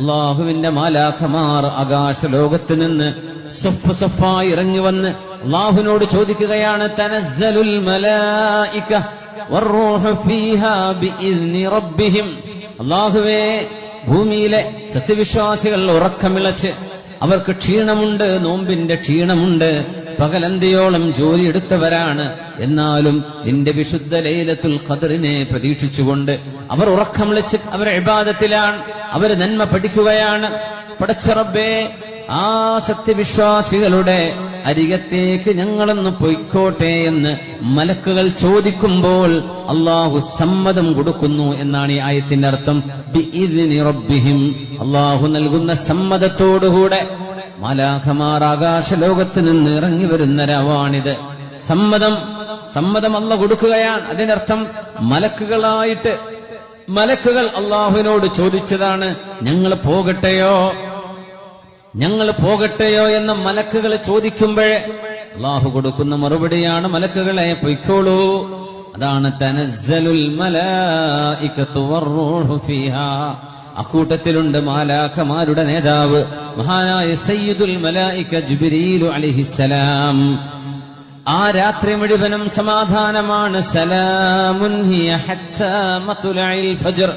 അള്ളാഹുവിന്റെ മാലാഖമാർ ആകാശലോകത്ത് നിന്ന് സഫ് സഫായി ഇറങ്ങി വന്ന് അള്ളാഹുവിനോട് ചോദിക്കുകയാണ്, തനസ്സലുൽ മലായിക വറൂഹു ഫീഹാ ബിഇദ്നി റബ്ബിഹിം. അള്ളാഹുവേ, ഭൂമിയിലെ സത്യവിശ്വാസികൾ ഉറക്കമിളച്ച് അവർക്ക് ക്ഷീണമുണ്ട്, നോമ്പിന്റെ ക്ഷീണമുണ്ട്, പകലന്തിയോളം ജോലിയെടുത്തവരാണ്. എന്നാലും നിന്റെ വിശുദ്ധ ലൈലത്തുൽ ഖദ്റിനെ പ്രതീക്ഷിച്ചുകൊണ്ട് അവർ ഉറക്കം വിളിച്ച് അവർ ഇബാദത്തിലാണ്, അവർ നന്മ പഠിക്കുകയാണ്. പടച്ച റബ്ബേ, ആ സത്യവിശ്വാസികളുടെ അരികത്തേക്ക് ഞങ്ങളൊന്ന് പൊയ്ക്കോട്ടെ എന്ന് മലക്കുകൾ ചോദിക്കുമ്പോൾ അള്ളാഹു സമ്മതം കൊടുക്കുന്നു എന്നാണ് ഈ ആയത്തിന്റെ അർത്ഥം. ബിഇദ്നി റബ്ബിഹിം, അള്ളാഹു നൽകുന്ന സമ്മതത്തോടുകൂടെ മാലാഖമാർ ആകാശലോകത്ത് നിന്ന് ഇറങ്ങി വരുന്ന രാവാണിത്. സമ്മതം അള്ളാഹു കൊടുക്കുകയാണ്. അതിനർത്ഥം മലക്കുകൾ അള്ളാഹുവിനോട് ചോദിച്ചതാണ്, ഞങ്ങൾ പോകട്ടെയോ എന്ന് മലക്കുകൾ ചോദിക്കുമ്പോഴേ അള്ളാഹു കൊടുക്കുന്ന മറുപടിയാണ്, മലക്കുകളെ പൊയ്ക്കോളൂ. അതാണ് തനസ്സലുൽ മലായികത്തു വറൂഹു ഫീഹാ. അക്കൂട്ടത്തിലുണ്ട് മാലാഖമാരുടെ നേതാവ് മഹാനായ സയ്യിദുൽ മലായിക ജിബ്രീൽ അലൈഹിസ്സലാം. ആ രാത്രി മുഴുവനും സമാധാനമാണ്. സലാമുൻ ഹിയ ഹത്താ മത്ലഇൽ ഫജ്ർ.